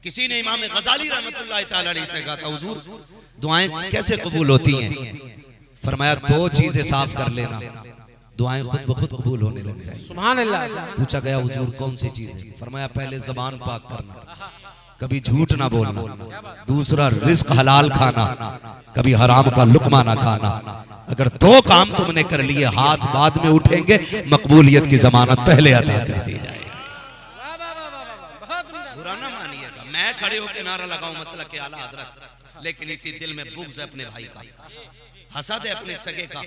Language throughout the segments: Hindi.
किसी ने इमाम गजाली रहमतुल्लाह तआला अलैहि से कहा था, हुजूर दुआएं कैसे कबूल होती हैं? फरमाया दो चीजें साफ कर लेना, दुआएं खुद ब खुद कबूल होने लग जाएंगी। सुभान अल्लाह। पूछा गया हुजूर कौन सी चीज है? फरमाया पहले जबान पाक करना, कभी झूठ ना बोलना, दूसरा रिस्क हलाल खाना, कभी हराम का लुकमा ना खाना। अगर दो काम तुमने कर लिए, हाथ बाद में उठेंगे, मकबूलियत की जमानत पहले अता कर दी जाएगी। बुरा ना मानिएगा, मैं खड़े होकर नारा लगाऊं मसला के आला हजरत, लेकिन इसी दिल में बुग़्ज़ है अपने भाई का, हसद है अपने सगे का।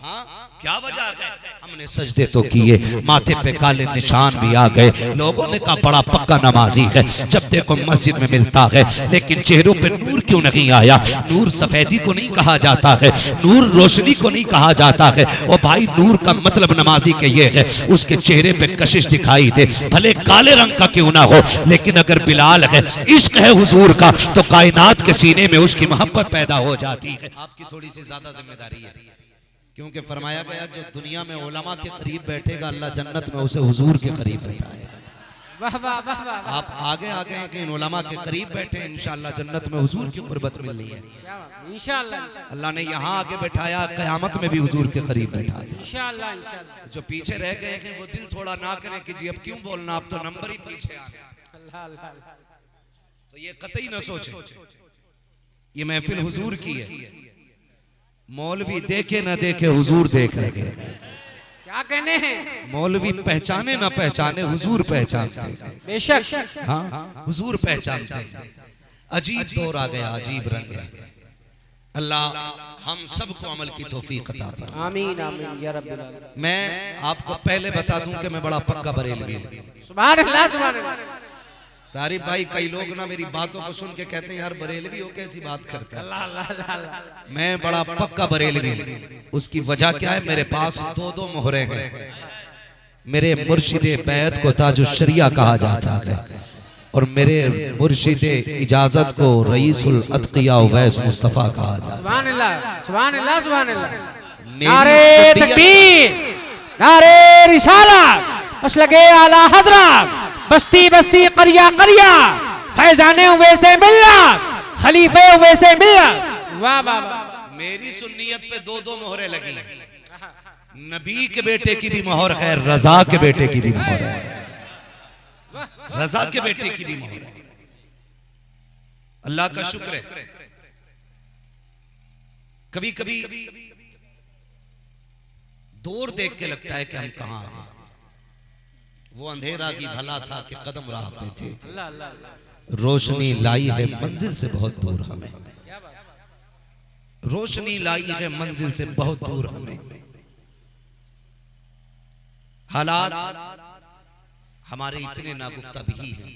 हाँ, क्या वजह है? हमने सजदे तो किए, माथे पे काले निशान भी आ गए, लोगों ने कहा बड़ा पक्का नमाजी है, जब देखो मस्जिद में मिलता है, लेकिन चेहरों पे नूर क्यों नहीं आया? नूर सफेदी को नहीं कहा जाता है, नूर रोशनी को नहीं कहा जाता है। और भाई नूर का मतलब नमाजी के ये है, उसके चेहरे पे कशिश दिखाई दे, भले काले रंग का क्यों ना हो, लेकिन अगर बिलाल है, इश्क है हुजूर का, तो कायनात के सीने में उसकी मोहब्बत पैदा हो जाती है। आपकी थोड़ी सी ज्यादा जिम्मेदारी है, क्योंकि फरमाया गया जो दुनिया में उलमा के करीब बैठेगा, अल्लाह जन्नत में उसे हुजूर के करीब बैठाएगा। वाह वाह वाह वाह। आप आगे आ गए कि इन उलमा के करीब बैठे, इंशाअल्लाह जन्नत में हुजूर की कुर्बत मिलनी है। इंशाअल्लाह अल्लाह ने यहाँ आगे बैठाया, क़यामत में भी हुजूर के करीब बैठा दिया। इंशाअल्लाह इंशाअल्लाह। जो पीछे रह गए कि वो दिल थोड़ा ना करे कि जी अब क्यों बोलना, अब तो नंबर ही पीछे आ गया, अल्लाह अल्लाह। तो ये कतई न सोचे, ये महफिल हुजूर की है, मौलवी देखे ना देखे हुजूर देख रहे हैं। क्या कहने हैं? मौलवी पहचाने ना पहचाने हुजूर पहचानते हैं। बेशक। हाँ, हुजूर पहचानते हैं। अजीब दौर आ गया, अजीब रंग है। अल्लाह हम सबको अमल की तौफीक अता फरमाए। आमीन आमीन या रब्बिल आलमीन। मैं आपको पहले बता दूं कि मैं बड़ा पक्का बरेलवी हूँ। सुभान अल्लाह सुभान अल्लाह। तारिफ भाई, कई लोग ना मेरी बातों को सुन के कहते हैं यार बरेलवी हो कैसी बात करता है। अल्लाह अल्लाह अल्लाह। मैं बड़ा पक्का बरेलवी हूँ। उसकी वजह क्या है? मेरे पास दो मोहरे हैं। मेरे मुर्शिदे बैत को ताजुश शरिया कहा जाता है, और मेरे मुर्शिदे इजाजत को रईसुल अतकिया उवैस मुस्तफा कहा जाता है। सुभान अल्लाह सुभान अल्लाह सुभान अल्लाह। मेरी नारे तकबीर, नारे रिसालत, मसलके आला हज़रत, बस्ती बस्ती करिया करिया, फैजाने हुए से मिलना, खलीफे हुए से मिलना। वाह वाह वाह। मेरी सुन्नियत पे दो मोहरे लगी हैं। नबी के बेटे की भी मोहर है, रजा के बेटे की भी मोहर है, रजा के बेटे की भी मोहर है। अल्लाह का शुक्र है। कभी कभी दूर देख के लगता है कि हम कहां आ गए। वो अंधेरा की भला था कि कदम राह पे थे, रोशनी लाई है मंजिल से बहुत दूर हमें, रोशनी लाई है मंजिल से बहुत दूर हमें। हालात हमारे इतने नागुफ्ता भी हैं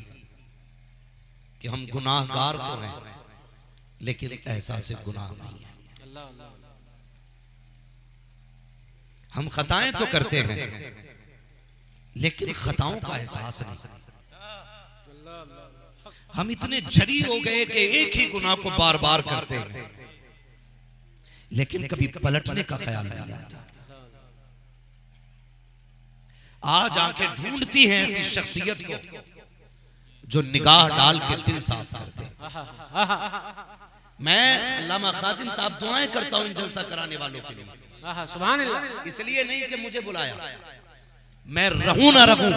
कि हम गुनाहगार तो हैं, लेकिन एहसास गुनाह नहीं है। हम खताएं तो करते हैं, लेकिन खताओं का एहसास नहीं। हम इतने झरी हो गए कि एक ही गुनाह को बार बार करते हैं, लेकिन कभी पलटने का ख्याल नहीं आता। आज आंखें ढूंढती हैं ऐसी शख्सियत को जो निगाह डाल के दिल साफ कर दे। मैं अल्लामा खादिम साहब दुआएं करता हूं इन जलसा कराने वालों के लिए। सुभान अल्लाह। इसलिए नहीं कि मुझे बुलाया, मैं रहूं ना रहूं,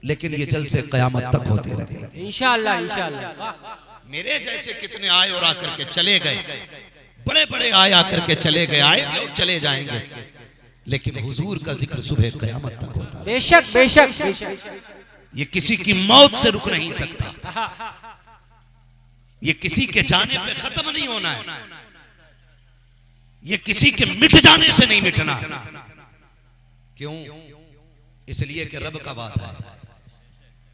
लेकिन ये जलसे कयामत तक होते रहे इंशाअल्लाह इंशाअल्लाह। मेरे जैसे कितने आए और आकर के चले गए, बड़े बड़े आए आकर के चले गए, आएंगे और चले जाएंगे, लेकिन हुजूर का जिक्र सुबह कयामत तक होता है। बेशक बेशक बेशक। ये किसी की मौत से रुक नहीं सकता, ये किसी के जाने पे खत्म नहीं होना है, ये किसी के मिट जाने से नहीं मिटना। क्यों? इसलिए कि रब का वादा है,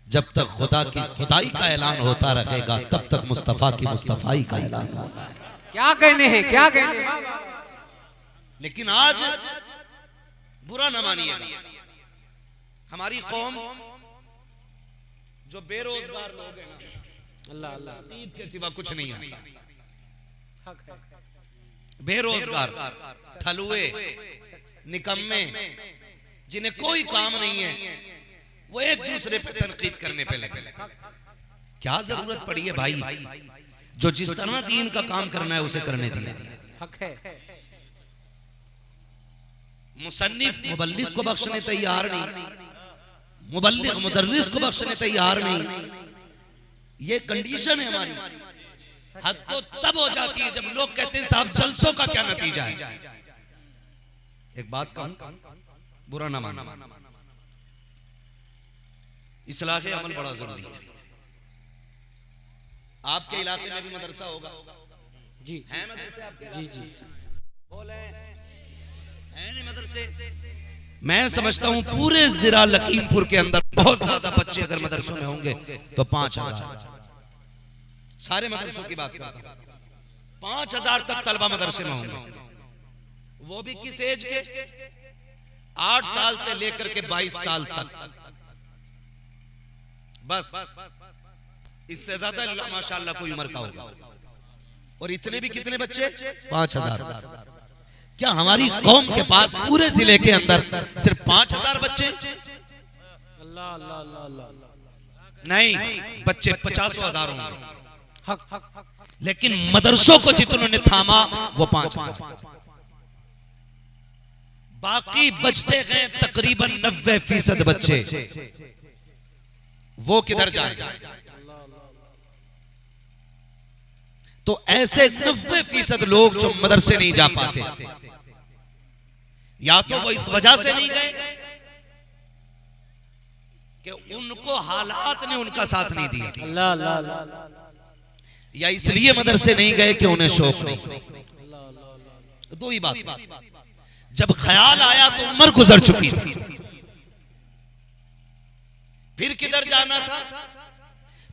जब तक खुदा की खुदाई का ऐलान होता रहेगा, तब तक मुस्तफा की मुस्तफाई का ऐलान होना है। क्या कहने हैं, क्या कहने हैं? लेकिन आज बुरा न मानिएगा, हमारी कौम जो बेरोजगार लोग हैं ना, अल्लाह अल्लाह, ईद के सिवा कुछ नहीं आता। बेरोजगार, थलुए, निकम्मे, जिन्हें कोई काम नहीं है, वो एक दूसरे पे तनकीद करने पे लगे। क्या जरूरत पड़ी है भाई, जो जिस तरह दीन का काम करना है उसे करने दिया जाए। हक है। मुसन्निफ मुबल्लिग को बख्शने तैयार नहीं, मुबल्लिग मुदर्रिस को बख्शने तैयार नहीं। ये कंडीशन है हमारी। हद तो तब हो जाती है जब लोग कहते हैं साहब जलसों का क्या नतीजा है। एक बात कहूं, बुरा ना मानना, इस्लाह अमल बड़ा जरूरी है। आपके इलाके में भी मदरसा होगा जी, है मदरसे आपके? जी जी बोले है नहीं मदरसे? मैं समझता हूं पूरे जिला लखीमपुर के अंदर बहुत ज्यादा बच्चे अगर मदरसों में होंगे तो 5000, सारे मदरसों की बात करता हूं, 5000 तक तलबा मदरसे में होंगे। वो भी किस एज के? 8 साल से लेकर के 22 साल तक, बस। इससे ज्यादा माशाअल्लाह कोई उम्र का होगा। और इतने भी कितने बच्चे? 5000। क्या हमारी कौम के पास पूरे जिले के अंदर सिर्फ 5000 बच्चे? अल्लाह अल्लाह अल्लाह अल्लाह। नहीं, बच्चे 50,000 होंगे। हक हक। लेकिन मदरसों को जितनों थामा वो 5000। बाकी बचते गए तकरीबन 90% बच्चे, वो किधर जाएंगे? तो ऐसे 90% लोग जो मदरसे नहीं जा पाते, या तो वो इस वजह से नहीं गए कि उनको हालात ने उनका साथ नहीं दिया, अल्लाह अल्लाह अल्लाह। या इसलिए मदरसे नहीं गए कि उन्हें शौक नहीं था। दो ही बात है। जब ख्याल आया तो उम्र गुजर चुकी थी, फिर किधर जाना था?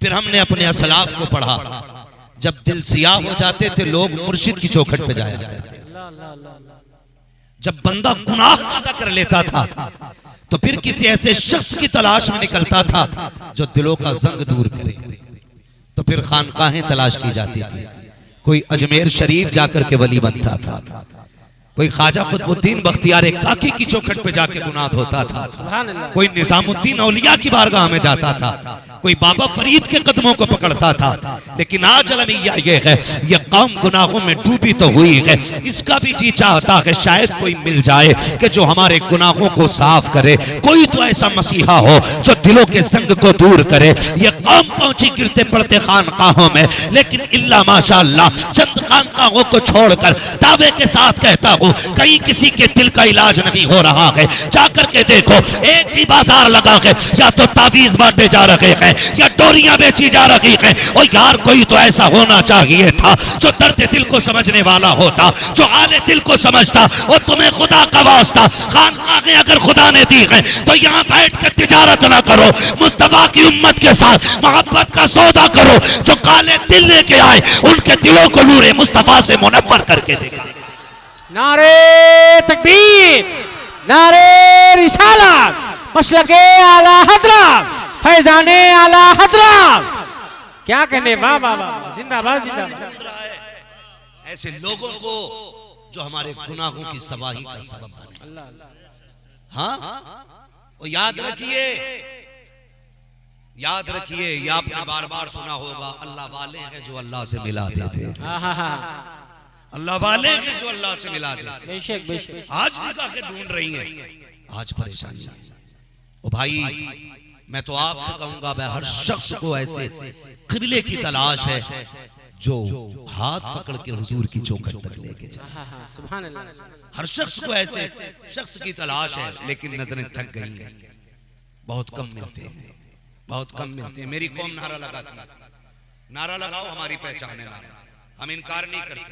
फिर हमने अपने असलाफ को पढ़ा, जब दिल सियाह हो जाते थे लोग मुर्शिद की चौखट पे जाया करते थे। जब बंदा गुनाह ज्यादा कर लेता था तो फिर किसी ऐसे शख्स की तलाश में निकलता था जो दिलों का जंग दूर करे, तो फिर खानकाहें तलाश की जाती थी। कोई अजमेर शरीफ जाकर के वली बनता था, कोई ख्वाजा कुतुबुद्दीन बख्तियार काकी की चौखट पे जाके गुनाह धोता था, कोई निजामुद्दीन औलिया की बारगाह में जाता था, कोई बाबा फरीद के कदमों को पकड़ता था। लेकिन आज अलमिया ये है, ये कौम गुनाहों में डूबी तो हुई है, इसका भी जी चाहता है शायद कोई मिल जाए कि जो हमारे गुनाहों को साफ करे। कोई तो ऐसा मसीहा हो जो दिलों के संग को दूर करे। ये कौम पहुंची गिरते पड़ते खानकाहों में, लेकिन इल्ला माशाअल्लाह चंद खानकाहों को छोड़कर दावे के साथ कहता हूं कहीं किसी के दिल का इलाज नहीं हो रहा है। जाकर के देखो, एक ही बाजार लगा है, या तो तावीज बांटे जा रहे हैं या डोरियां बेची जा रही हैं। और यार कोई तो ऐसा होना चाहिए था जो दर्द दिल को समझने वाला होता, जो हाले दिल को समझता। और तुम्हें खुदा का वास्ता, खानकाहें अगर खुदा ने दी है तो यहाँ बैठ कर तिजारत ना करो, मुस्तफा की उम्मत के साथ मोहब्बत का सौदा करो। जो काले दिल लेके आए उनके दिलों को नूरे मुस्तफा से मुनव्वर करके देखा। नारे तकबीर, नारे रिसालत, मसलके आला हजरत, फैजाने आला हजरत। क्या कहने, वाह वाह वाह, जिंदाबाद जिंदाबाद। ऐसे लोगों को जो हमारे गुनाहों की सवाही का सबब बने। अल्लाह अल्लाह। हाँ, और याद रखिए, याद रखिए, ये आपने बार बार सुना होगा, अल्लाह वाले हैं जो अल्लाह से मिलाते थे, अल्लाह वाले हैं जो अल्लाह से मिला देते। बेशक बेशक। आज निकाह ढूंढ रही हैं, आज परेशानी है। ओ भाई, मैं तो आपसे कहूंगा, मैं हर शख्स को ऐसे किबले की तलाश है जो हाथ पकड़ के हुजूर की चौखट तक लेके जाए। सुभान अल्लाह। हर शख्स को ऐसे शख्स की तलाश है, लेकिन नजरें थक गई हैं, बहुत कम मिलते हैं, बहुत कम मिलते हैं। मेरी कौम नारा लगाती है, नारा लगाओ हमारी पहचान है नारा, हम इनकार नहीं करते,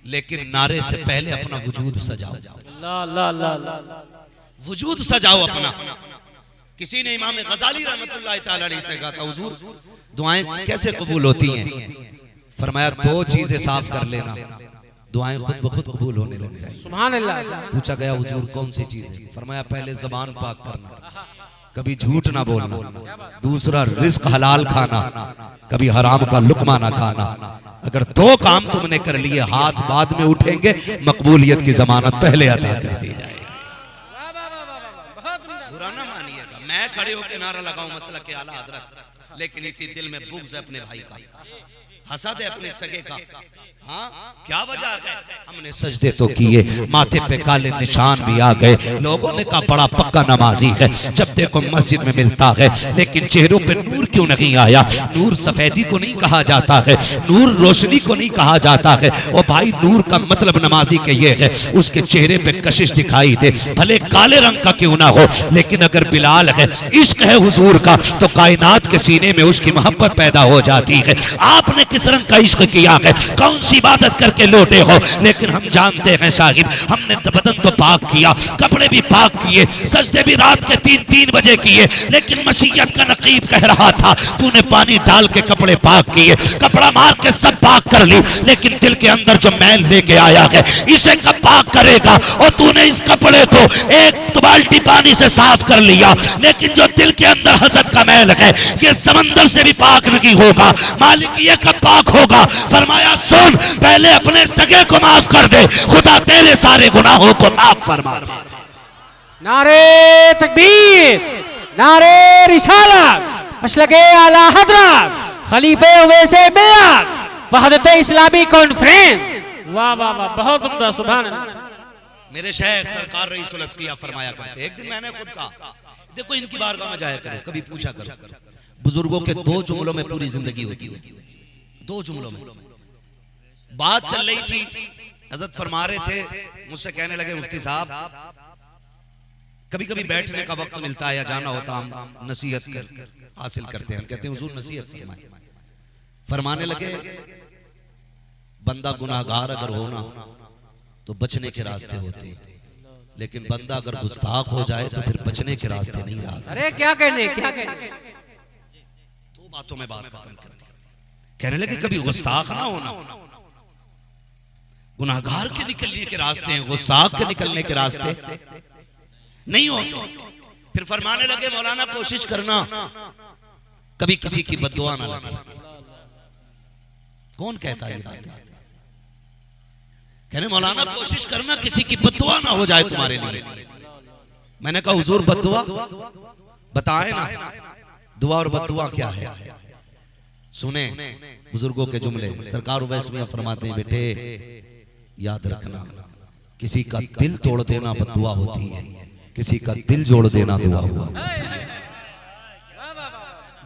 लेकिन नारे से पहले अपना वजूद सजाओ। वजूद सजाओ अपना। किसी ने इमाम गजाली रहमतुल्लाह तआला अलैहि से कहा था, हुजूर दुआएं कैसे कबूल होती हैं? फरमाया 2 चीजें साफ कर लेना, दुआएं खुद ब खुद कबूल होने लग जाएंगी। सुभान अल्लाह। पूछा गया हुजूर कौन सी चीजें? फरमाया पहले ज़बान पाक करना, कभी झूठ ना बोलना, दूसरा रिस्क हलाल खाना, कभी हराम का लुकमा ना खाना। अगर 2 काम तुमने कर लिए, हाथ बाद में उठेंगे, मकबूलियत की जमानत पहले अता कर दी जाएगी। बुरा ना मानिएगा, मैं खड़े होकर नारा लगाऊं मसला के आला हजरत, लेकिन इसी दिल में बुग़्ज़ है अपने भाई का, हसद है अपने सगे का। हाँ, क्या वजह है? हमने सजदे तो किए, माथे पे काले निशान भी आ गए। लोगों ने कहा बड़ा पक्का नमाजी है, जब देखो मस्जिद में मिलता है, लेकिन चेहरों पे नूर क्यों नहीं आया? नूर सफेदी को नहीं कहा जाता है, नूर रोशनी को नहीं कहा जाता है। ओ भाई, नूर का मतलब नमाजी के ये है उसके चेहरे पे कशिश दिखाई दे, भले काले रंग का क्यों ना हो, लेकिन अगर बिलाल है, इश्क है हुजूर का, तो कायनात के सीने में उसकी मोहब्बत पैदा हो जाती है। आपने किस रंग का इश्क किया है, कौन सी इबादत करके लौटे हो? लेकिन हम जानते हैं साहिब, हमने बदन तो पाक किया, कपड़े भी पाक किए, सजदे भी रात के 3-3 बजे किए, लेकिन मसीयत का नकीब कह रहा था तूने पानी डाल के कपड़े पाक किए, कपड़ा मार के सब पाक कर ली, लेकिन दिल के अंदर जो मैल लेके आया है इसे कब पाक करेगा? और तूने इस कपड़े को एक बाल्टी पानी से साफ कर लिया, लेकिन जो दिल के अंदर हसद का मैल है ये समंदर से भी पाक नहीं होगा। मालिक ये कब पाक होगा? फरमाया सुन, पहले अपने सगे को माफ कर दे, खुदा तेरे सारे गुनाहों को माफ फरमा। नारे तकबीर, नारे रिसालत, मसलके आला हजरत, खलीफे वैसे मिल्लत, वहदत इस्लामी कॉन्फ्रेंस। वाह वाह वाह, बहुत उम्दा, सुभान अल्लाह। मेरे शेख सरकार रईसुल अत्किया फरमाया करते, एक दिन मैंने खुद कहा देखो इनकी बारगाह में जाया करो, कभी पूछा करो, बुजुर्गों के 2 जुमलों में पूरी जिंदगी होती है। 2 जुमलों में बात चल रही थी, हजरत फरमा रहे थे, मुझसे कहने लगे मुफ्ती साहब कभी कभी बैठने का वक्त मिलता है या जाना होता, हम नसीहत हासिल करते हैं। हम कहते हैं हुजूर नसीहत फरमाए। फरमाने लगे बंदा गुनाहगार अगर होना तो बचने के रास्ते होते हैं, लेकिन बंदा अगर गुस्ताख हो जाए तो फिर बचने के रास्ते नहीं रहा। अरे क्या कहने, क्या कहने। 2 बातों में बात खत्म कर दी। कहने लगे कभी गुस्ताख ना होना, गुनाहगार के निकलने के रास्ते हैं, गुस्ताख के निकलने के रास्ते नहीं होते। फिर फरमाने लगे मौलाना कोशिश करना कभी किसी की बद्दुआ ना लगे। कौन कहता है ये बात? कहने मौलाना कोशिश करना किसी की बद्दुआ ना हो जाए तुम्हारे लिए। मैंने कहा हुजूर बद्दुआ बताए ना, दुआ और बद्दुआ क्या है? सुने बुजुर्गों के जुमले। सरकार उवैस मियां फरमाते हैं बेटे याद रखना, किसी का दिल तोड़ देना बद्दुआ होती है, किसी का दिल जोड़ देना दुआ हुआ।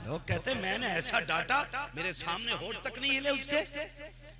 लोग कहते मैंने ऐसा डांटा मेरे सामने होठ तक नहीं हिले, उसके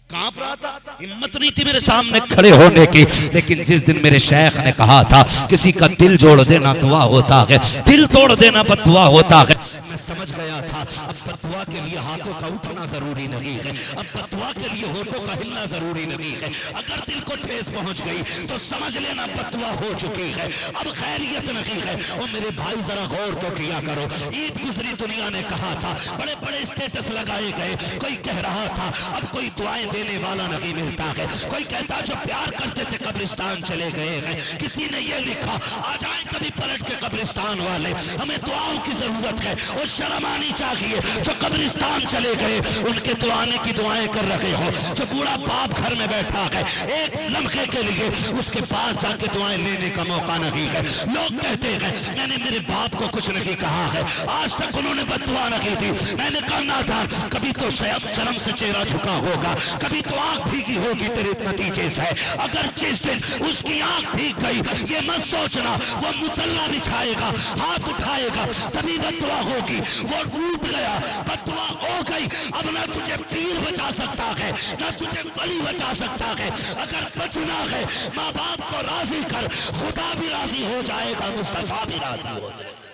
कांप रहा था, हिम्मत नहीं थी मेरे सामने खड़े होने की। लेकिन जिस दिन मेरे शेख ने कहा था किसी का दिल जोड़ देना दुआ होता है, दिल तोड़ देना बद्दुआ होता है, मैं समझ गया था अब बद्दुआ के लिए हाथों का उठना जरूरी नहीं है, अब बद्दुआ के लिए होठों का हिलना जरूरी नहीं है। अगर दिल को ठेस पहुंच गई तो समझ लेना बद्दुआ हो चुकी है, अब खैरियत नहीं है। और मेरे भाई जरा गौर तो किया करो, ईद गुजरी दुनिया ने कहा था, बड़े बड़े स्टेटस लगाए गए, कोई कह रहा था अब कोई दुआएं देने वाला नहीं मिलता है, कोई कहता जो प्यार करते थे कब्रिस्तान चले गए हैं, किसी ने ये लिखा आ जाए कभी पलट के कब्रिस्तान वाले, हमें दुआओं की जरूरत है। और शर्म आनी चाहिए जो कब्रिस्तान चले गए उनके तो आने की दुआएं कर रहे हो। जो बूढ़ा बाप घर में बैठा है एक लम्हे के लिए उसके पास जाके दुआएं लेने का मौका नहीं है। लोग कहते हैं मैंने मेरे बाप को कुछ नहीं कहा है, आज तक उन्होंने बद्दुआ नहीं दी, मैंने करना था। कभी तो शर्म से चेहरा झुका होगा, कभी तो आंख भीगी होगी तेरे नतीजे से। अगर जिस दिन उसकी आंख भीग गई ये मत सोचना वो मुसल्ला बिछाएगा, हाथ उठाएगा तभी बद्दुआ होगी। वो टूट गया, बद्दुआ हो गई, अब ना तुझे पीर बचा सकता है ना तुझे वली बचा सकता है। अगर बचना है माँ बाप को राजी कर, खुदा भी राजी हो जाएगा, मुस्तफा भी राजी हो जाएगा।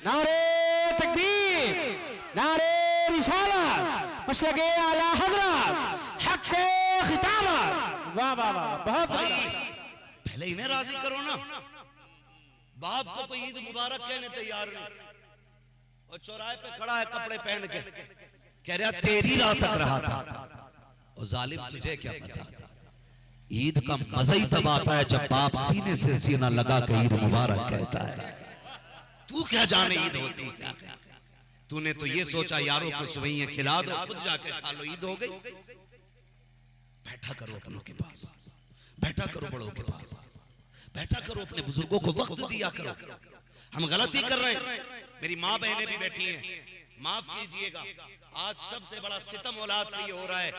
नारे तकबीर, नारे रिसालत, मसलके आला हजरत, हक खिताबत। वाह वाह वाह, बहुत भाई पहले इन्हें राजी करो ना। बाप को कोई ईद मुबारक कहने तैयार नहीं, और चौराहे पे खड़ा है कपड़े पहन के, कह रहा तेरी राह तक रहा था। और जालिम तुझे क्या पता, ईद का मजा ही तब आता है जब बाप सीने से सीना लगा के ईद मुबारक कहता है। तू क्या जाने ईद होती क्या है? तूने तो ये सोचा यारों को सुवैयां खिला दो, खुद जाके खा लो, ईद हो गई। बैठा करो अपनों के पास, बैठा करो बड़ों के पास, बैठा करो, अपने बुजुर्गों को वक्त दिया करो। हम गलती कर रहे हैं, मेरी माँ बहनें भी बैठी हैं, माफ कीजिएगा, आज सबसे बड़ा सितम औलाद पे ये हो रहा है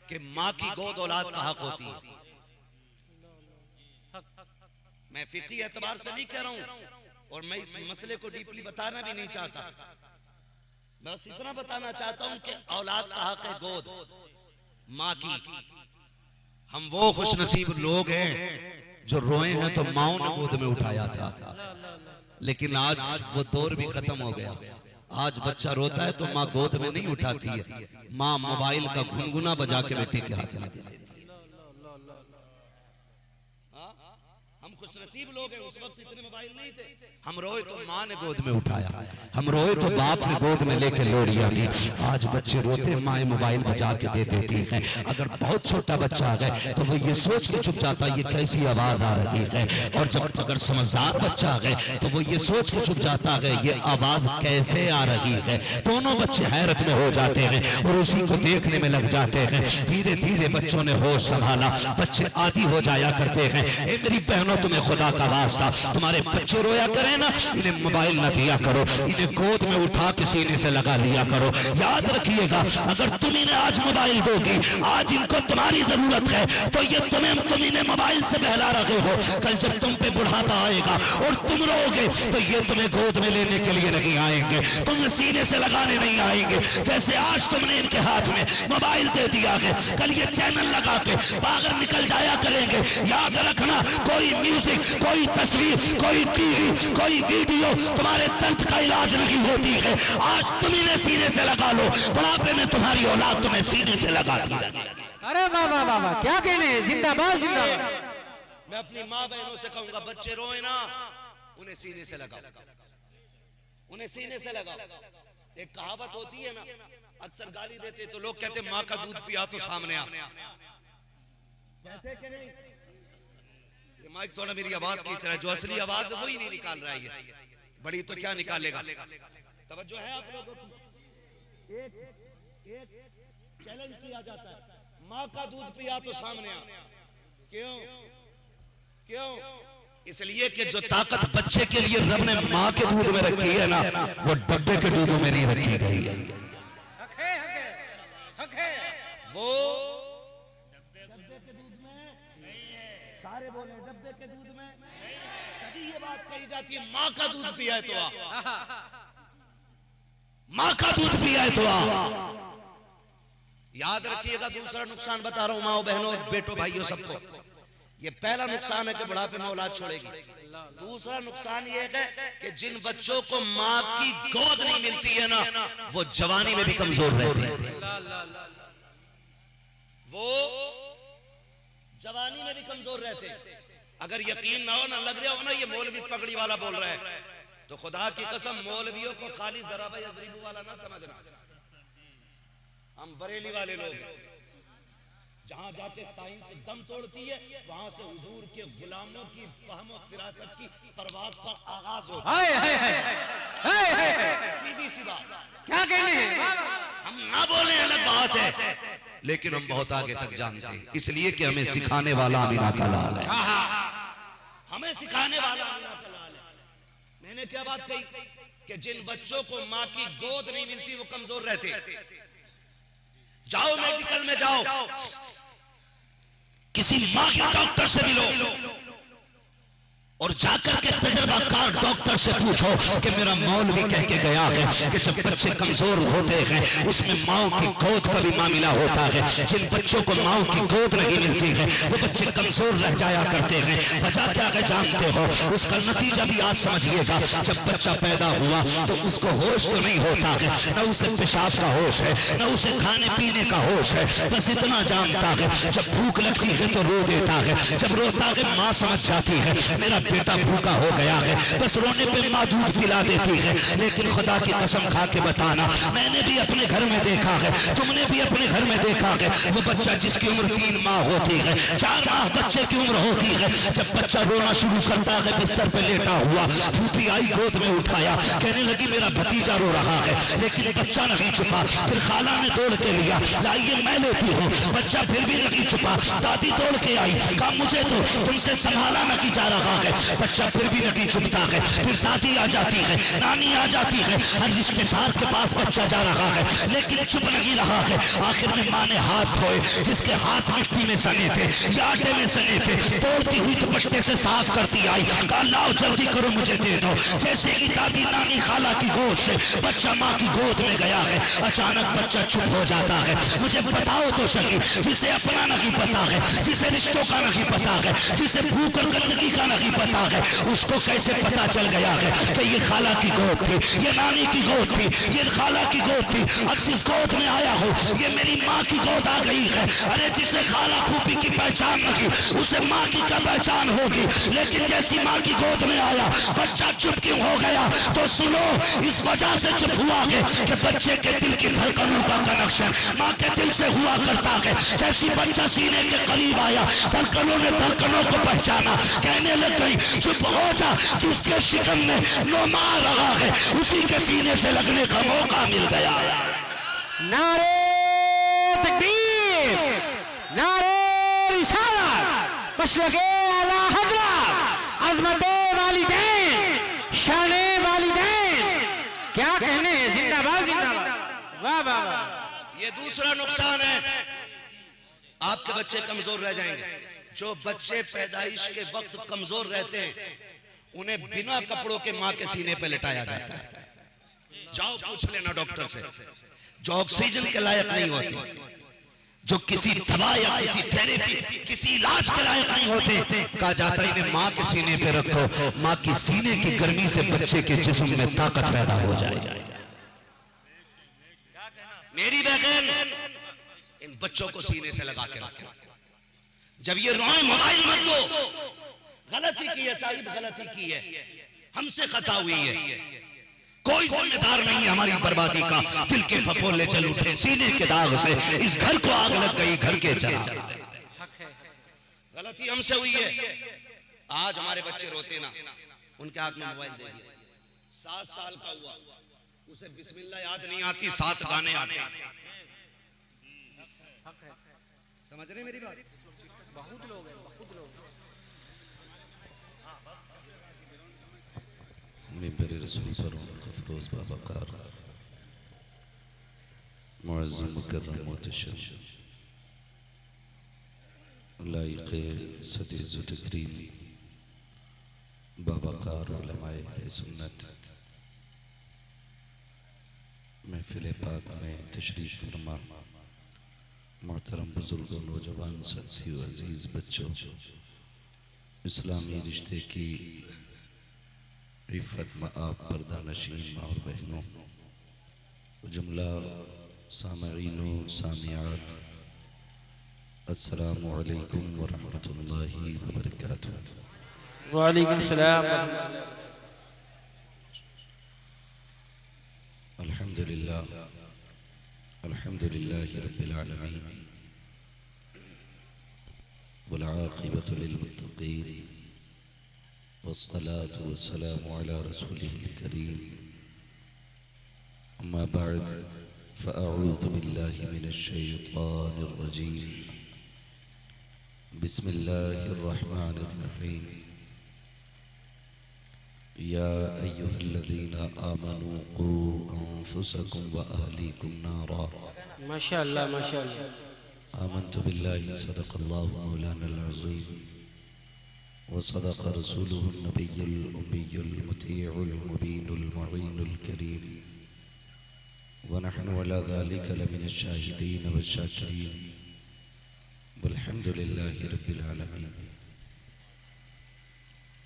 कि माँ की गोद औलाद का हक होती है। मैं फिक्री एतबार से नहीं कह रहा हूं और मैं इस मसले को डीपली बताना भी नहीं चाहता, बस इतना बताना चाहता हूं कि औलाद का हक है गोद माँ की। हम वो खुशनसीब लोग हैं जो रोए हैं तो माओ ने गोद में उठाया था, लेकिन आज वो दौर भी खत्म हो गया। आज बच्चा रोता है तो माँ गोद में नहीं उठाती है, माँ मोबाइल का गुनगुना बजा के बेटे के हाथ में दे देती है। हम खुशनसीब लोग हैं, उस वक्त इतने मोबाइल नहीं थे। हम रोए तो माँ ने गोद में उठाया, हम रोए तो बाप ने गोद में लेके लोरियां दी। आज बच्चे रोते माँ मोबाइल बजा के दे देती है। अगर बहुत छोटा बच्चा आ गए तो वो ये सोच के चुप जाता है ये कैसी आवाज आ रही है, और जब अगर समझदार बच्चा आ गए तो वो ये सोच के चुप जाता है ये आवाज कैसे आ रही है। दोनों बच्चे हैरत में हो जाते हैं और उसी को देखने में लग जाते हैं। धीरे धीरे बच्चों ने होश संभाला, बच्चे आदी हो जाया करते हैं। ए मेरी बहनों, तुम्हें खुदा का वास्ता, तुम्हारे बच्चे रोया करें ना, इन्हें मोबाइल न दिया करो, इन्हें गोद में उठा के सीने से लगा लिया करो। याद रखिएगा, अगर तुम इन्हें आज मोबाइल दोगी, आज इनको तुम्हारी जरूरत है, तो ये तुम इन्हें मोबाइल से बहला रहे हो। कल जब तुम पे बुढ़ापा आएगा और तुम रोगे तो ये तुम्हें गोद में लेने के लिए नहीं आएंगे, तुम्हें सीने से लगाने नहीं आएंगे। जैसे आज तुमने इनके हाथ में मोबाइल दे दिया है, कल ये चैनल लगा के बाहर निकल जाया करेंगे। याद रखना, कोई म्यूजिक, कोई तस्वीर, कोई टीवी, कोई वीडियो तुम्हारे दर्द का इलाज नहीं होती है। आज तुम इन्हें सीने से लगा लो, बुढ़ापे में तुम्हारी औलाद तुम्हें सीने से लगाती रहे। अरे वाह वाह वाह वाह, क्या कहने हैं, जिंदाबाद जिंदाबाद। मैं अपनी माँ बहनों से कहूंगा, बच्चे रोए ना, उन्हें सीने से लगाओ, उन्हें सीने से लगाओ। एक कहावत होती है ना, अक्सर गाली देते तो लोग कहते माँ का दूध पिया तो सामने आ, कहते कि नहीं? ये माइक थोड़ा मेरी आवाज खींच रहा है, जो असली आवाज है वही नहीं निकाल रहा है। ये बड़ी तो क्या निकालेगा। तवज्जो है आप लोगों की। एक चैलेंज किया जाता है, माँ का दूध पिया तो सामने आ। क्यों? क्यों? इसलिए कि जो ताकत बच्चे के लिए रब ने माँ के दूध में रखी है ना, वो डब्बे के दूधों में नहीं रखी गई है। वो डब्बे के दूध में नहीं है। सारे बोले डब्बे के दूध में। कभी ये बात कही जाती है माँ का दूध पिया है तो आ, माँ का दूध पिया है तो आ। याद रखिएगा, दूसरा नुकसान बता रहा हूं माओ बहनों, बेटों, भाइयों, सबको। ये पहला नुकसान है कि बुढ़ापे में औलाद छोड़ेगी। दूसरा नुकसान ये है कि जिन बच्चों को माँ की गोद नहीं मिलती है ना, वो जवानी में भी कमजोर रहते हैं। वो जवानी में भी कमजोर रहते हैं। अगर यकीन ना हो ना, लग रहा हो ना ये मौलवी पगड़ी वाला बोल रहा है, तो खुदा की कसम मौलवियों को खाली जराबा यजरीबू वाला ना समझना। हम बरेली वाले लोग हैं, जहां जाके साइंस दम तोड़ती है, वहां से हुजूर के गुलामों की फहम और फिरासत की परवाज का आगाज होता है। सीधी सी बात, क्या कहने हैं? हम ना बोले अलग बात है, लेकिन हम बहुत आगे तक जानते हैं, इसलिए कि हमें सिखाने वाला अमीना का लाल है। हमें सिखाने वाला अमीना का लाल है। मैंने क्या बात कही कि जिन बच्चों को माँ की गोद नहीं मिलती वो कमजोर रहते। जाओ मेडिकल में जाओ, किसी माँ के डॉक्टर से मिलो और जाकर के तजर्बाकार डॉक्टर से पूछो कि मेरा मौलवी कह के गया है कि जब बच्चे कमजोर होते हैं उसमें माओ की गोद का भी मामला होता है। जिन बच्चों को माओ की गोद नहीं मिलती है वो बच्चे कमजोर रह जाया करते हैं। वजह क्या है जानते हो? उसका नतीजा भी आज समझिएगा। जब बच्चा पैदा हुआ तो उसको होश तो नहीं होता है, न उसे पेशाब का होश है, न उसे खाने पीने का होश है। बस इतना जानता है जब भूख लगती है तो रो देता है। जब रोता है माँ समझ जाती है मेरा बेटा भूखा हो गया है, बस रोने पे माँ दूध पिला देती है। लेकिन खुदा की कसम खा के बताना, मैंने भी अपने घर में देखा है, तुमने भी अपने घर में देखा है, वो बच्चा जिसकी उम्र 3 माह होती है, 4 माह बच्चे की उम्र होती है, जब बच्चा रोना शुरू करता है बिस्तर पे लेटा हुआ, फूफी आई गोद में उठाया, कहने लगी मेरा भतीजा रो रहा है, लेकिन बच्चा नहीं छुपा। फिर खाला ने दौड़ के लिया, लाइए मैं लेती हूँ, बच्चा फिर भी नहीं छुपा। दादी दौड़ के आई, कहा मुझे तो तुमसे संभाला नहीं जा रहा है, बच्चा फिर भी नहीं चुपता है, फिर दादी आ जाती है, नानी आ जाती है, हर रिश्तेदार के पास बच्चा जा रहा है, लेकिन चुप नहीं रहा है। आखिर में माँ ने हाथ धोए, जिसके हाथ मिट्टी में सने थे या आटे में सने थे, तोड़ती हुई दुपट्टे से साफ करती आई, कहा लाओ जल्दी करो मुझे दे दो। जैसे ही दादी नानी खाला की गोद से बच्चा माँ की गोद में गया है, अचानक बच्चा चुप हो जाता है। मुझे बताओ तो सही, जिसे अपना नहीं पता है, जिसे रिश्तों का नहीं पता है, जिसे भूख और गंदगी का नहीं पता है, उसको कैसे पता चल गया है कि ये खाला की गोद थी, ये नानी की गोद थी, ये खाला की गोद थी। अब जिस गोद में आया हो ये मेरी माँ की गोद आ गई है। अरे जिसे खाला फूफी की पहचान नहीं, उसे माँ की क्या पहचान होगी। लेकिन जैसी माँ की गोद में आया बच्चा चुप क्यों हो गया, तो सुनो, इस वजह से चुप हुआ है कि बच्चे के दिल की धड़कनों का कनेक्शन माँ के दिल से हुआ करता है। जैसी बच्चा सीने के करीब आया, धड़कनों ने धड़कनों को पहचाना, कहने लग गई चुप हो जा, जिसके शिकन में नो मार रहा है उसी के सीने से लगने का मौका मिल गया। नारे तकबीर, नारे रिसालत, मशलके आला हज़रत, अज़मते वालिदैन, शाने वालिदैन, क्या कहने हैं। जिंदाबाद जिंदाबाद, वाह वाह वाह। ये दूसरा नुकसान है, आपके बच्चे कमजोर रह जाएंगे। जो बच्चे पैदाइश के वक्त कमजोर रहते हैं उन्हें बिना कपड़ों के माँ के सीने पे लिटाया जाता है। जाओ पूछ लेना डॉक्टर से, जो ऑक्सीजन के लायक नहीं होते, जो किसी दवा या किसी थेरेपी, किसी इलाज के लायक नहीं होते, कहा जाता है इन्हें माँ के सीने पे रखो, माँ की सीने की गर्मी से बच्चे के जिस्म में ताकत पैदा हो जाए। मेरी बहन, इन बच्चों को सीने से लगा के रखो। जब ये रोए मोबाइल मत दो, गलती की है साहिब, गलती की है, हमसे खता हुई है, कोई जिम्मेदार नहीं है हमारी बर्बादी का। दिल के फफोले चल उठे सीने के दाग से, इस घर को आग लग गई घर के चिराग से। गलती हमसे हुई है। आज हमारे बच्चे रोते ना, उनके हाथ में मोबाइल दे दिया, 7 साल का हुआ, उसे बिस्मिल्लाह याद नहीं आती, 7 गाने आते। समझ रहे मेरी बात? बहुत लोग हैं, बहुत लोग। मिंबर रसूल पर अफरोज बाबाकार मुअज़्ज़म मुकर्रम मोहतशम लाइक़ सदीज़ व तकरीम बाबाकार उलमाए सुन्नत महफिल पाक में तशरीफ़ फरमा मोहतरम बुजुर्गों, नौजवान साथियों, अजीज़ बच्चों, इस्लामी रिश्ते की इफ़्फ़त में आप पर्दा नशीन माँ और बहनों, जुमला सामईन व सामियात, अस्सलामु अलैकुम व रहमतुल्लाहि व बरकातुहू। वालेकुम सलाम। अल्हम्दुलिल्लाह, अल्हम्दुलिल्लाहि रब्बिल आलमीन, वल आक़िबतु लिल मुत्तक़ीन, वस्सलातु वस्सलामु अला रसूलिहिल करीम, अम्मा बअद, फ़अऊज़ु बिल्लाहि मिनश शैतानिर रजीम, बिस्मिल्लाहिर रहमानिर रहीम। या अय्युहल्लज़ीना आमनू क़ू अन्फुसकुम व अहलीकुम नारा। माशाअल्लाह माशाअल्लाह। आमन्तु बिल्लाहि सदक़ल्लाहु मौलानल अज़ीम व सदक़ रसूलुहुन नबियुल उम्मियुल मुतीउल मुबीनुल मुईनुल करीम व नहनु अला ज़ालिका लमिनश शाहिदीन व शाकिरीन वल्हम्दुलिल्लाहि रब्बिल आलमीन।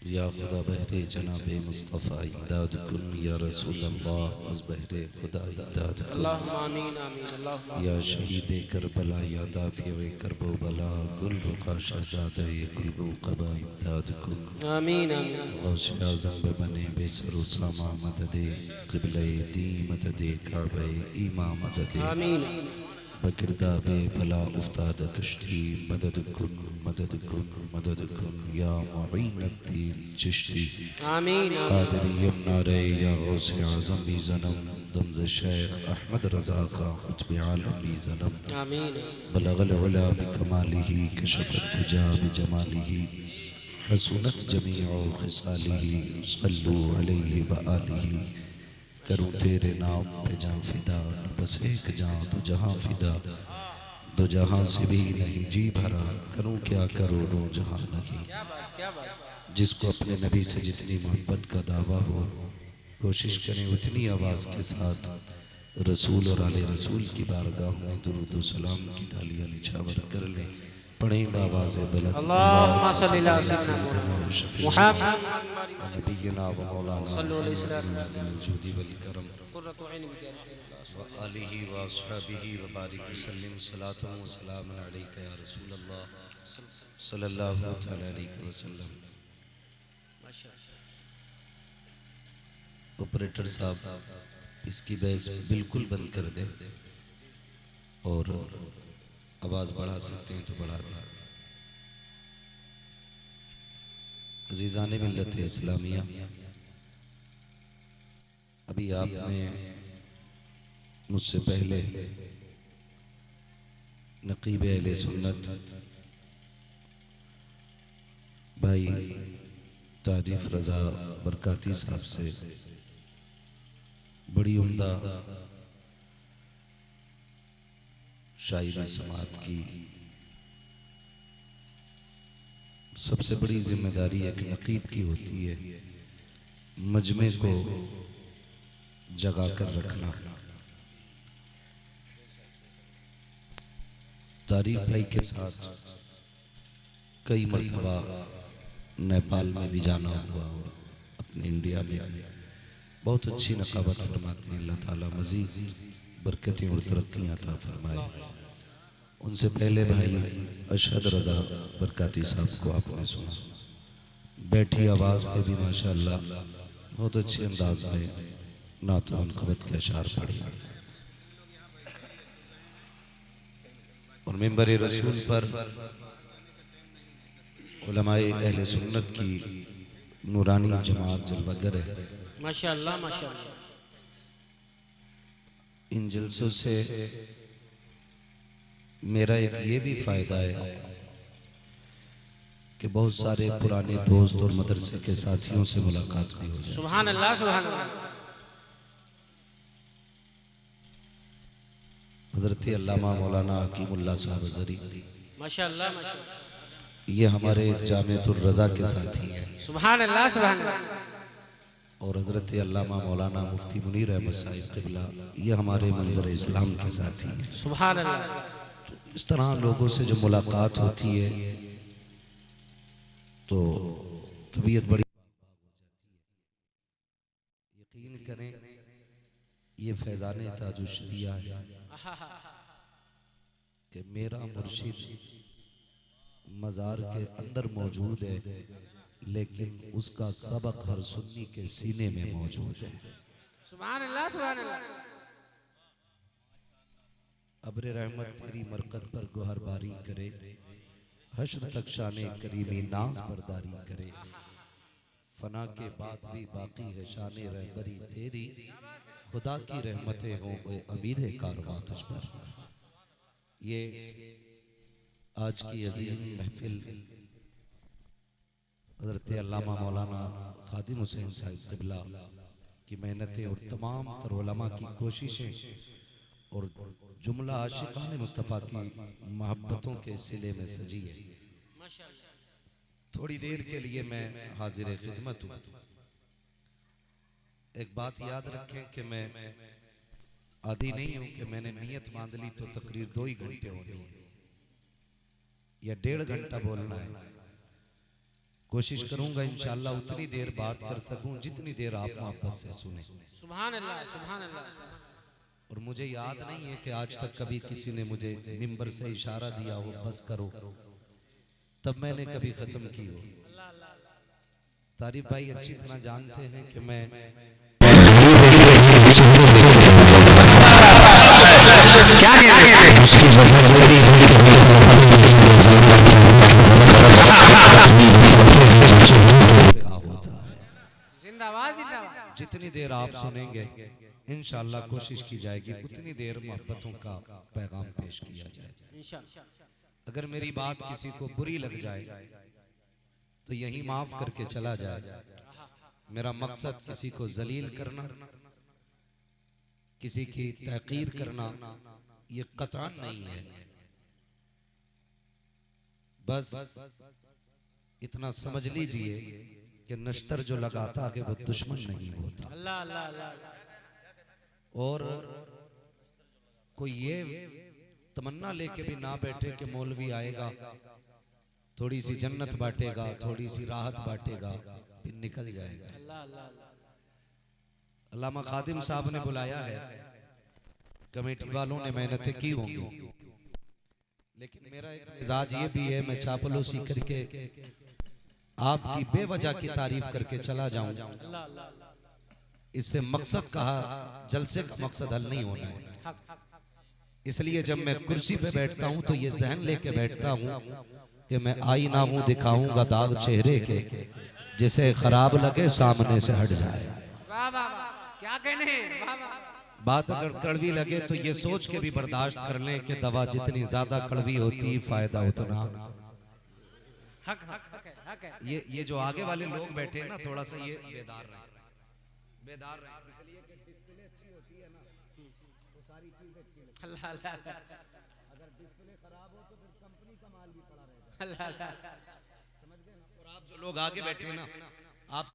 या खुदा बहरे जनाबे मुस्तफ़ा इमदाद कुन, या रसूल अल्लाह अज़ बहरे खुदा इमदाद कुन। अल्लाहुम्मा आमीन आमीन अल्लाहुम्मा। या शहीद करबला, या दाफ़िए करबो बला, गुल रुखा शहज़ादे गुलगू क़बा इमदाद कुन। आमीन आमीन। गौसे आज़म बने बेसर उसामा मददे, क़िबले दी मददे, काबे ईमा मददे, आमीन। बकिरदाबे भला उफ्ताद कश्ती, मदद कुन मदद कुन मदद कुन, या मुईनुद्दीन चिश्ती। आमीन क़ादिरिय्युन नारे, या गौसे आज़म भी ज़नम, दम्ज़ शेख अहमद रज़ा ख़ां क़ुत्ब आलम भी ज़नम। आमीन। बलगल उला बिकमालिही, कशफ़त दुजा बिजमालिही, हसूनत जमीअ खिसालिही सल्लू अलैहि व आलिही। करूँ तेरे नाम पे जान फिदा, बस एक जान तो जहाँ फिदा, दो जहाँ से भी नहीं जी भरा, करूँ क्या करोड़ों जहाँ नहीं। जिसको अपने नबी से जितनी मोहब्बत का दावा हो, कोशिश करें उतनी आवाज़ के साथ रसूल और आले रसूल की बारगाह में दुरूद व सलाम की डालियाँ निछावर कर लें। पढ़ें बावाज़ बुलंद अल्लाहुम्मा सल्ली अला सय्यिदिना मुहम्मद नबीना व मौलाना सल्लल्लाहु अलैहि वसल्लम जुदी वल करम कुर्रतु ऐन बिका रसूलुल्लाह व आलिहि व अस्हाबिहि व बारिक वसल्लम सलातन व सलामन अलैका या रसूल अल्लाह सल्लल्लाहु तआला अलैहि वसल्लम। ऑपरेटर साहब इसकी बहस बिल्कुल बंद कर दे और आवाज़ बढ़ा सकते हैं तो बढ़ा दें। अज़ीज़ान मिल्लत इस्लामिया, अभी आपने मुझसे पहले नकीब अहले सुन्नत भाई तारीफ रज़ा बरकाती साहब से बड़ी उम्दा शायरी समात की। सबसे बड़ी जिम्मेदारी एक नकीब की होती है मजमे को जगा कर रखना। तारीफ भाई के साथ कई मरतबा नेपाल में भी जाना हुआ और अपने इंडिया में भी बहुत अच्छी नकाबत फरमाते हैं। अल्लाह ताला मज़ीद बरकतें और तरक्कियाँ अता फरमाए। उनसे पहले भाई अशहद रज़ा बरकाती साहब को आपने सुना, बैठी आवाज़ पे भी माशाअल्लाह बहुत अच्छे अंदाज में नात व मनक़बत के अशार पढ़े और मिंबर रसूल पर उलमाए अहले सुन्नत की नूरानी जमात जलवागर है। माशाअल्लाह माशाअल्लाह। इन जलसों से मेरा एक ये भी फायदा है कि बहुत सारे पुराने दोस्त और मदरसे के साथियों से मुलाकात भी हो जाए। सुभान अल्लाह सुभान अल्लाह। हज़रत अल्लामा मौलाना हकीमुल्लाह साहब अज़हरी माशाअल्लाह माशाअल्लाह, ये हमारे जामिअतुर रज़ा के साथी हैं। सुभान अल्लाह सुभान अल्लाह। और हज़रत अल्लामा मौलाना मुफ्ती मुनीर अहमद साहिब क़िबला ये हमारे मंज़र इस्लाम के साथी हैं। सुभान अल्लाह। तो इस तरह लोगों से जब मुलाकात होती है तो तबीयत बड़ी, यकीन करें ये फैज़ाने ताजुश्शरिया है कि मेरा मुर्शिद मज़ार के अंदर मौजूद है लेकिन उसका सबक हर सुन्नी के सीने में मौजूद है। सुभान अल्लाह सुभान अल्लाह। अब्र रहमत तेरी मरकत पर गोहर बारी करे, हश्र तक शाने करीमी नाज बरदारी करे, फना के बाद भी बाकी है शाने रहबरी तेरी, खुदा की रहमतें हों ए अमीर कारवां तुझ पर। ये आज की अजीम महफिल हज़रत अल्लामा मौलाना खादिम हुसैन साहिब क़िबला की मेहनतें और तमाम तर उलमा की कोशिशें और जुमला आशिक़ान मुस्तफ़ा की मोहब्बतों के सिले में सजी है। थोड़ी देर के लिए मैं हाजिर खिदमत हूँ। एक बात याद रखें कि मैं आदी नहीं हूँ कि मैंने नियत बांध ली तो तकरीर 2 ही घंटे होनी है या 1.5 घंटा बोलना है। कोशिश करूंगा इंशाअल्लाह उतनी देर बात कर सकूं जितनी देर आप मोहब्बत से सुने। सुभान अल्लाह सुभान अल्लाह। और मुझे याद नहीं है कि आज तक कभी किसी ने मुझे मिंबर से इशारा दिया हो बस करो तब मैंने कभी खत्म की हो। तारीफ भाई अच्छी तरह जानते हैं कि मैं जिंदाबाद जिंदाबाद। जितनी देर आप सुनेंगे इंशाअल्लाह कोशिश की जाएगी उतनी देर मोहब्बतों का पैगाम पेश किया जाए। इंशाअल्लाह। अगर मेरी बात किसी को बुरी लग जाए तो यही माफ करके चला जाए। मेरा मकसद किसी को जलील करना, किसी की तहकीर करना ये कतरान नहीं है। बस इतना समझ लीजिए कि नश्तर जो लगाता है वो दुश्मन नहीं होता। अल्लाह अल्लाह अल्लाह। और कोई ये तमन्ना लेके भी ना बैठे कि मौलवी आएगा, थोड़ी सी जन्नत बांटेगा, थोड़ी सी राहत बांटेगा, फिर निकल जाएगा। अल्लाह अल्लाह अल्लाह। अल्लामा खादिम साहब ने बुलाया है, कमेटी वालों ने मेहनतें की होंगी, लेकिन मेरा एक मिजाज ये भी है, मैं चापलूसी करके आपकी बेवजह की तारीफ करके चला जाऊं, अल्लाह अल्लाह अल्लाह। इससे मकसद कहा, जलसे का मकसद हल नहीं होना है। हक इसलिए जब मैं कुर्सी पे बैठता हूं तो ये जहन लेके बैठता हूं कि मैं आईना हूं, दिखाऊंगा दाग चेहरे के, जिसे खराब लगे सामने से हट जाए। वाह वाह वाह, क्या कहने, वाह वाह। बात अगर कड़वी लगे तो ये सोच के भी बर्दाश्त कर लें कि दवा जितनी ज्यादा कड़वी होती फायदा उतना। हक हक हक है, हक है। ये जो आगे वाले लोग बैठे हैं ना, थोड़ा सा ये बेदार रहे, बेदार रहे, इसलिए कि डिस्प्ले अच्छी होती है ना तो सारी चीजें अच्छी लगती हैं। अल्लाह अल्लाह अल्लाह अगर डिस्प्ले खराब हो तो फिर कंपनी का माल भी पड़ा रहेगा। अल्लाह अल्लाह। समझ गए ना। और आप जो लोग आगे बैठे हैं ना, आप